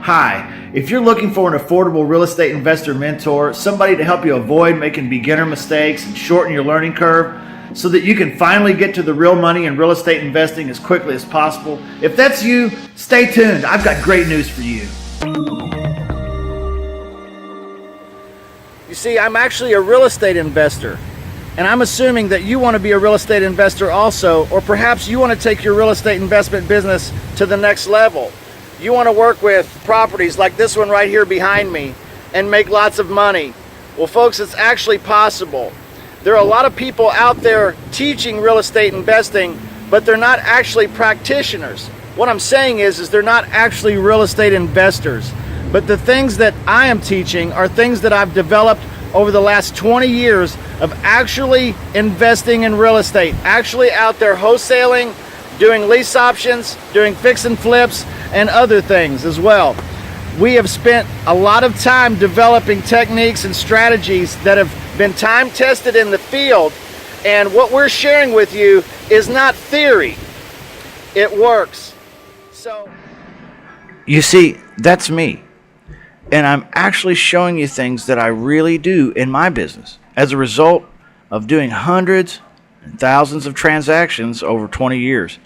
Hi, if you're looking for an affordable real estate investor mentor, somebody to help you avoid making beginner mistakes and shorten your learning curve so that you can finally get to the real money in real estate investing as quickly as possible, if that's you, stay tuned. I've got great news for you. You see, I'm actually a real estate investor, and I'm assuming that you want to be a real estate investor also, or perhaps you want to take your real estate investment business to the next level. You want to work with properties like this one right here behind me and make lots of money. Well, folks, it's actually possible. There are a lot of people out there teaching real estate investing, but they're not actually practitioners. What I'm saying is they're not actually real estate investors. But the things that I am teaching are things that I've developed over the last 20 years of actually investing in real estate, actually out there wholesaling, doing lease options, doing fix and flips, and other things as well. We have spent a lot of time developing techniques and strategies that have been time tested in the field, and what we're sharing with you is not theory. It works. So, you see, that's me. And I'm actually showing you things that I really do in my business as a result of doing hundreds and thousands of transactions over 20 years.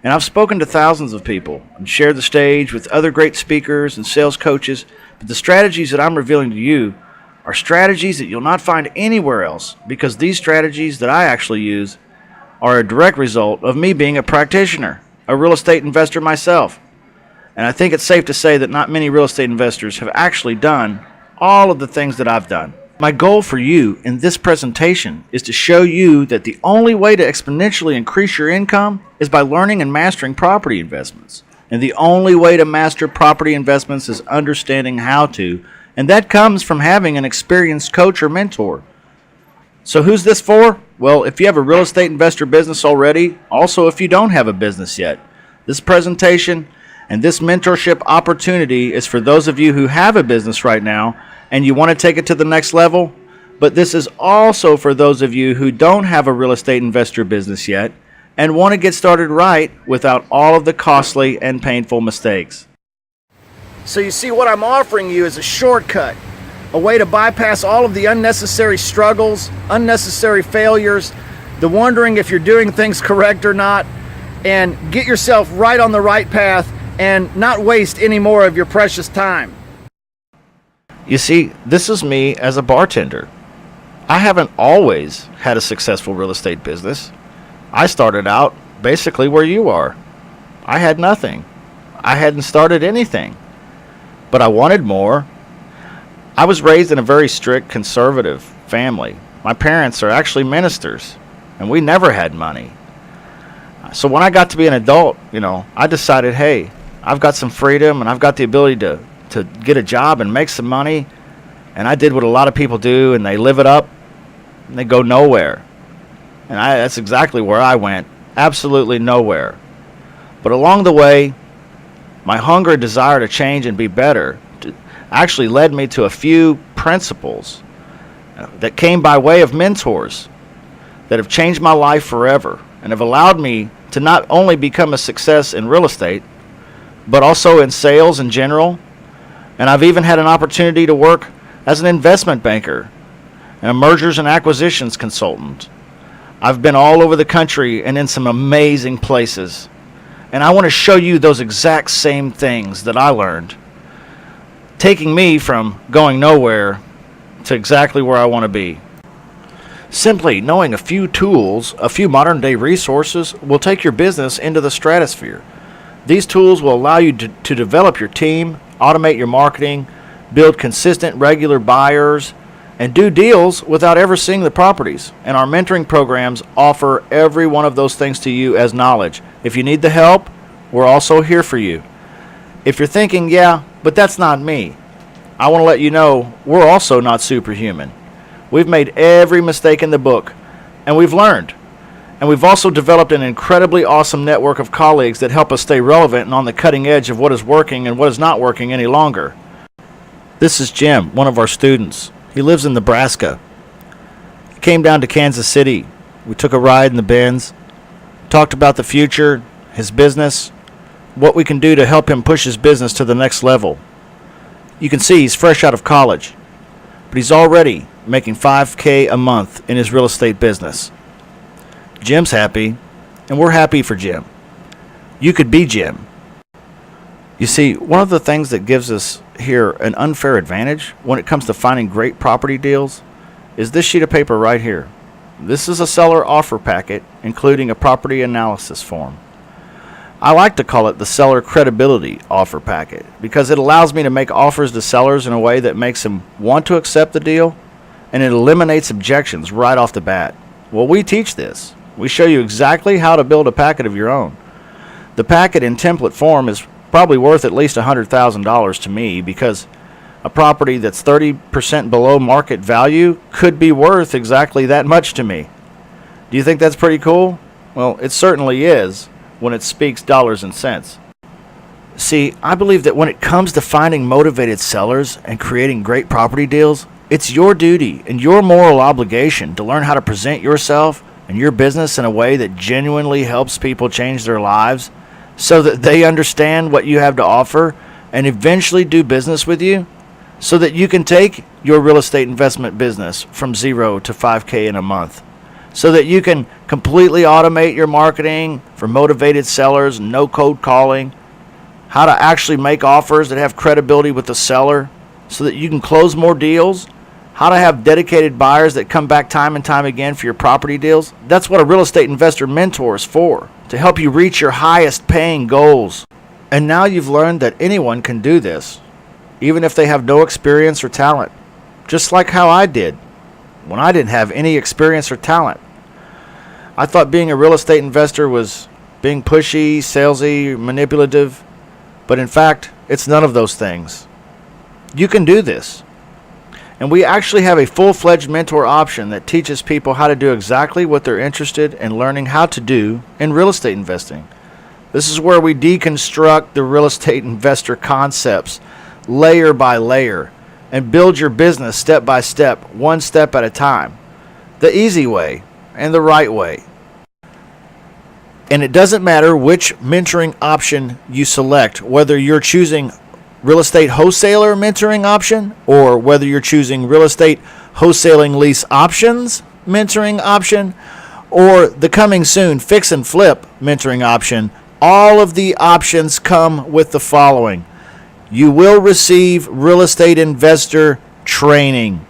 And I've spoken to thousands of people and shared the stage with other great speakers and sales coaches, but the strategies that I'm revealing to you are strategies that you'll not find anywhere else, because these strategies that I actually use are a direct result of me being a practitioner, a real estate investor myself. And I think it's safe to say that not many real estate investors have actually done all of the things that I've done. My goal for you in this presentation is to show you that the only way to exponentially increase your income is by learning and mastering property investments. And the only way to master property investments is understanding how to, and that comes from having an experienced coach or mentor. So who's this for? Well, if you have a real estate investor business already, also if you don't have a business yet. This presentation and this mentorship opportunity is for those of you who have a business right now and you want to take it to the next level, but this is also for those of you who don't have a real estate investor business yet and want to get started right without all of the costly and painful mistakes. So you see, what I'm offering you is a shortcut, a way to bypass all of the unnecessary struggles, unnecessary failures, the wondering if you're doing things correct or not, and get yourself right on the right path and not waste any more of your precious time. You see, this is me as a bartender. I haven't always had a successful real estate business. I started out basically where you are. I had nothing. I hadn't started anything. But I wanted more. I was raised in a very strict conservative family. My parents are actually ministers, and we never had money. So when I got to be an adult, I decided, hey, I've got some freedom and I've got the ability to get a job and make some money. And I did what a lot of people do, and they live it up and they go nowhere. And that's exactly where I went. Absolutely nowhere. But along the way, my hunger and desire to change and be better actually led me to a few principles that came by way of mentors that have changed my life forever and have allowed me to not only become a success in real estate, but also in sales in general. And I've even had an opportunity to work as an investment banker and a mergers and acquisitions consultant. I've been all over the country and in some amazing places. And I want to show you those exact same things that I learned, taking me from going nowhere to exactly where I want to be. Simply knowing a few tools, a few modern day resources will take your business into the stratosphere. These tools will allow you to develop your team, automate your marketing, build consistent, regular buyers, and do deals without ever seeing the properties. And our mentoring programs offer every one of those things to you as knowledge. If you need the help, we're also here for you. If you're thinking, yeah, but that's not me, I want to let you know we're also not superhuman. We've made every mistake in the book, and we've learned. And we've also developed an incredibly awesome network of colleagues that help us stay relevant and on the cutting edge of what is working and what is not working any longer. This is Jim, one of our students. He lives in Nebraska. He came down to Kansas City. We took a ride in the Benz, talked about the future, his business, what we can do to help him push his business to the next level. You can see he's fresh out of college, but he's already making $5K a month in his real estate business. Jim's happy, and we're happy for Jim. You could be Jim. You see, one of the things that gives us here an unfair advantage when it comes to finding great property deals is this sheet of paper right here. This is a seller offer packet, including a property analysis form. I like to call it the seller credibility offer packet because it allows me to make offers to sellers in a way that makes them want to accept the deal, and it eliminates objections right off the bat. Well, we teach this. We show you exactly how to build a packet of your own. The packet in template form is probably worth at least $100,000 to me because a property that's 30% below market value could be worth exactly that much to me. Do you think that's pretty cool? Well, it certainly is when it speaks dollars and cents. See, I believe that when it comes to finding motivated sellers and creating great property deals, it's your duty and your moral obligation to learn how to present yourself and your business in a way that genuinely helps people change their lives so that they understand what you have to offer and eventually do business with you, so that you can take your real estate investment business from 0 to 5K in a month, so that you can completely automate your marketing for motivated sellers, no cold calling, how to actually make offers that have credibility with the seller so that you can close more deals, how to have dedicated buyers that come back time and time again for your property deals. That's what a real estate investor mentor is for, to help you reach your highest paying goals. And now you've learned that anyone can do this, even if they have no experience or talent, just like how I did when I didn't have any experience or talent. I thought being a real estate investor was being pushy, salesy, manipulative, but in fact, it's none of those things. You can do this. And we actually have a full-fledged mentor option that teaches people how to do exactly what they're interested in learning how to do in real estate investing. This is where we deconstruct the real estate investor concepts layer by layer and build your business step by step, one step at a time, the easy way and the right way. And it doesn't matter which mentoring option you select, whether you're choosing real estate wholesaler mentoring option or whether you're choosing real estate wholesaling lease options mentoring option or the coming soon fix and flip mentoring option. All of the options come with the following. You will receive real estate investor training.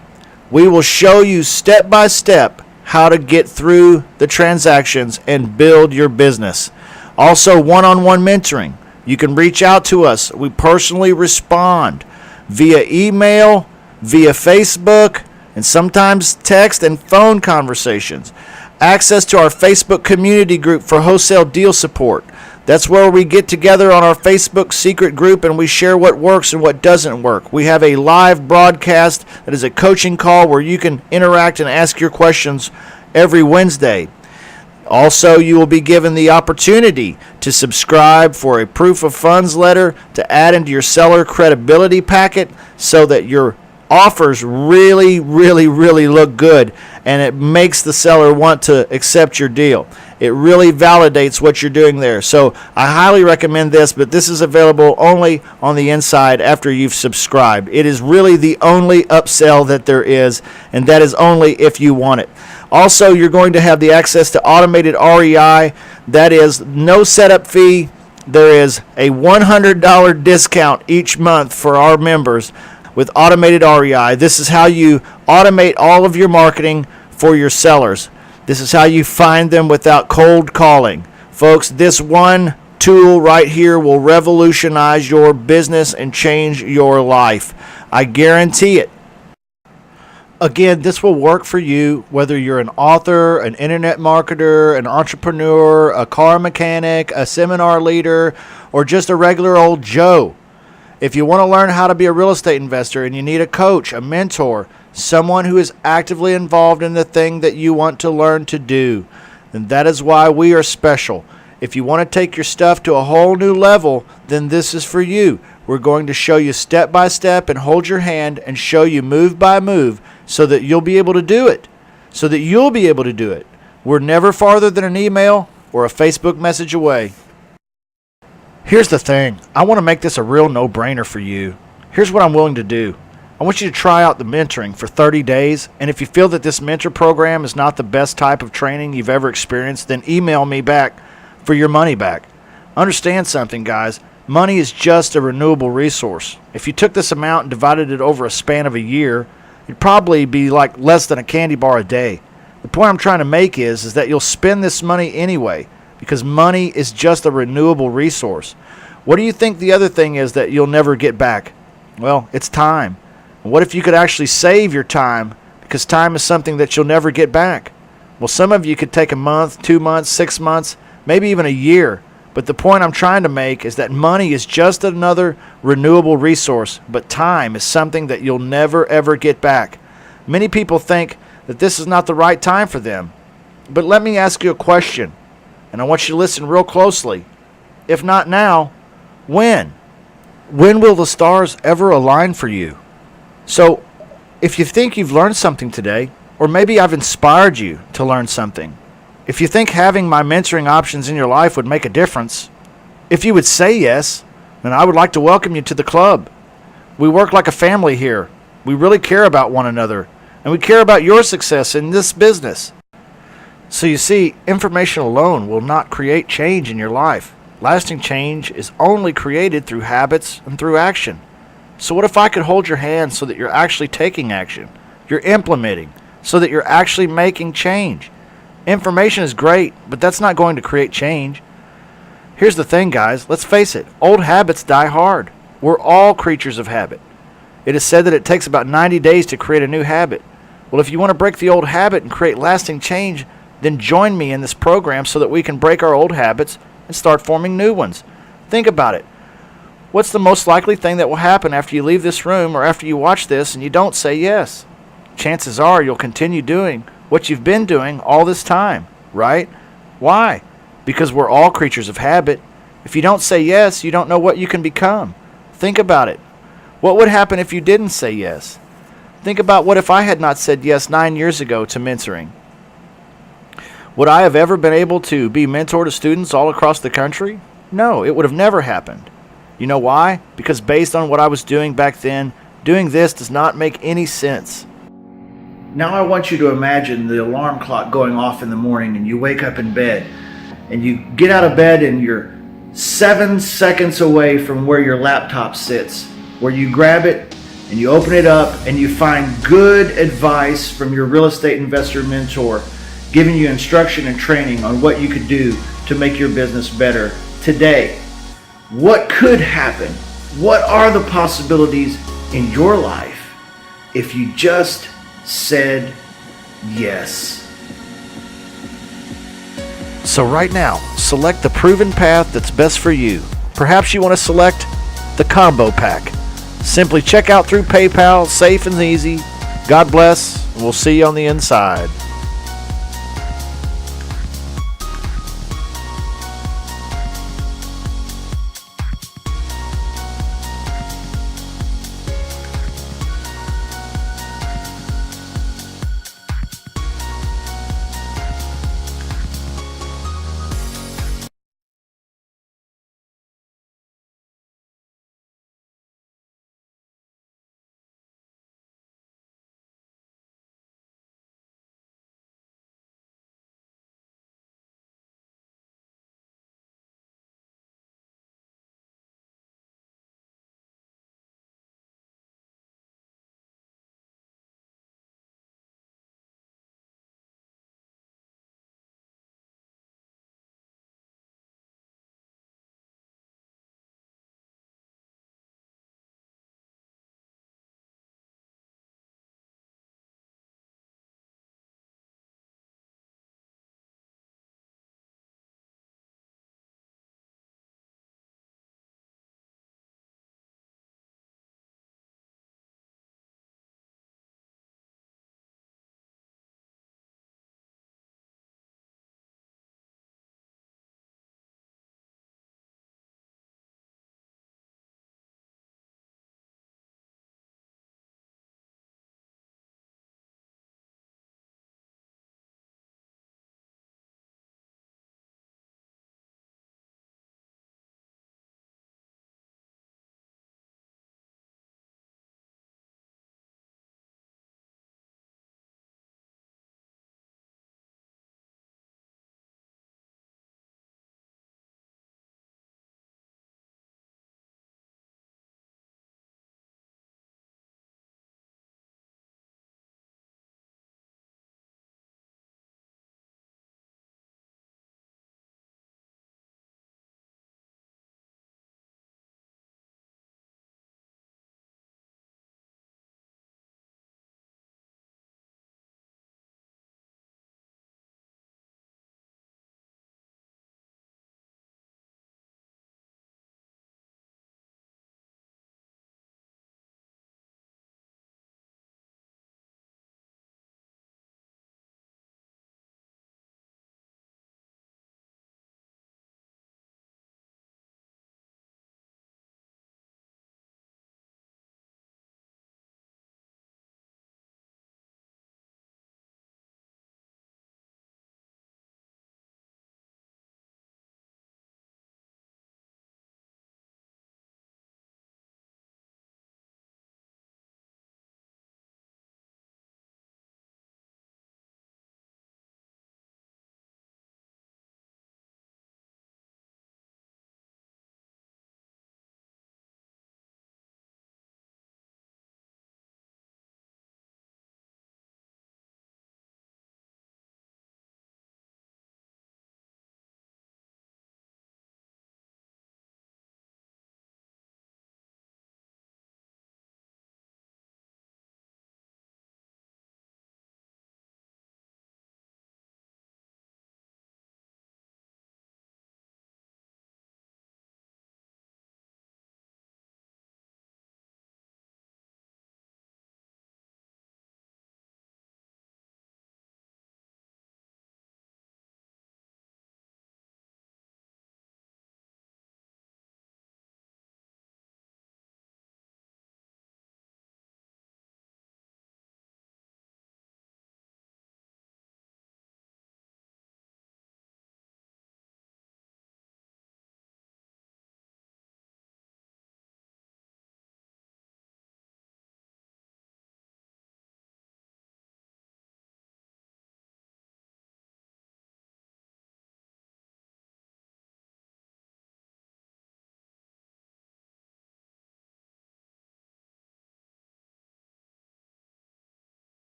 We will show you step by step how to get through the transactions and build your business. Also, one-on-one mentoring. You can reach out to us. We personally respond via email, via Facebook, and sometimes text and phone conversations. Access to our Facebook community group for wholesale deal support. That's where we get together on our Facebook secret group and we share what works and what doesn't work. We have a live broadcast that is a coaching call where you can interact and ask your questions every Wednesday. Also, you will be given the opportunity to subscribe for a proof of funds letter to add into your seller credibility packet so that your offers really look good and it makes the seller want to accept your deal. It really validates what you're doing there. So I highly recommend this, but this is available only on the inside after you've subscribed. It is really the only upsell that there is, and that is only if you want it. Also, you're going to have the access to automated REI. That is no setup fee. There is a $100 discount each month for our members with automated REI. This is how you automate all of your marketing for your sellers. This is how you find them without cold calling. Folks, this one tool right here will revolutionize your business and change your life. I guarantee it. Again, this will work for you whether you're an author, an internet marketer, an entrepreneur, a car mechanic, a seminar leader, or just a regular old Joe. If you want to learn how to be a real estate investor and you need a coach, a mentor, someone who is actively involved in the thing that you want to learn to do, then that is why we are special. If you want to take your stuff to a whole new level, then this is for you. We're going to show you step by step and hold your hand and show you move by move so that you'll be able to do it. We're never farther than an email or a Facebook message away. Here's the thing. I want to make this a real no-brainer for you. Here's what I'm willing to do. I want you to try out the mentoring for 30 days, and if you feel that this mentor program is not the best type of training you've ever experienced, then email me back for your money back. Understand something, guys. Money is just a renewable resource. If you took this amount and divided it over a span of a year, it'd probably be like less than a candy bar a day. The point I'm trying to make is that you'll spend this money anyway, because money is just a renewable resource. What do you think the other thing is that you'll never get back? Well, it's time. What if you could actually save your time, because time is something that you'll never get back? Well, some of you could take a month, 2 months, 6 months, maybe even a year. But the point I'm trying to make is that money is just another renewable resource, but time is something that you'll never ever get back. Many people think that this is not the right time for them. But let me ask you a question, and I want you to listen real closely. If not now, when? When will the stars ever align for you? So, if you think you've learned something today, or maybe I've inspired you to learn something, if you think having my mentoring options in your life would make a difference, if you would say yes, then I would like to welcome you to the club. We work like a family here. We really care about one another, and we care about your success in this business. So you see, information alone will not create change in your life. Lasting change is only created through habits and through action. So what if I could hold your hand so that you're actually taking action? You're implementing, so that you're actually making change. Information is great, but that's not going to create change. Here's the thing, guys. Let's face it. Old habits die hard. We're all creatures of habit. It is said that it takes about 90 days to create a new habit. Well, if you want to break the old habit and create lasting change, then join me in this program so that we can break our old habits and start forming new ones. Think about it. What's the most likely thing that will happen after you leave this room or after you watch this and you don't say yes? Chances are you'll continue doing what you've been doing all this time, right? Why? Because we're all creatures of habit. If you don't say yes, you don't know what you can become. Think about it. What would happen if you didn't say yes? Think about what if I had not said yes 9 years ago to mentoring. Would I have ever been able to be mentor to students all across the country? No, it would have never happened. You know why? Because based on what I was doing back then, doing this does not make any sense. Now I want you to imagine the alarm clock going off in the morning and you wake up in bed and you get out of bed and you're 7 seconds away from where your laptop sits, where you grab it and you open it up and you find good advice from your real estate investor mentor, giving you instruction and training on what you could do to make your business better today. What could happen? What are the possibilities in your life if you just said yes? So right now, select the proven path that's best for you. Perhaps you want to select the combo pack. Simply check out through PayPal, safe and easy. God bless, and we'll see you on the inside.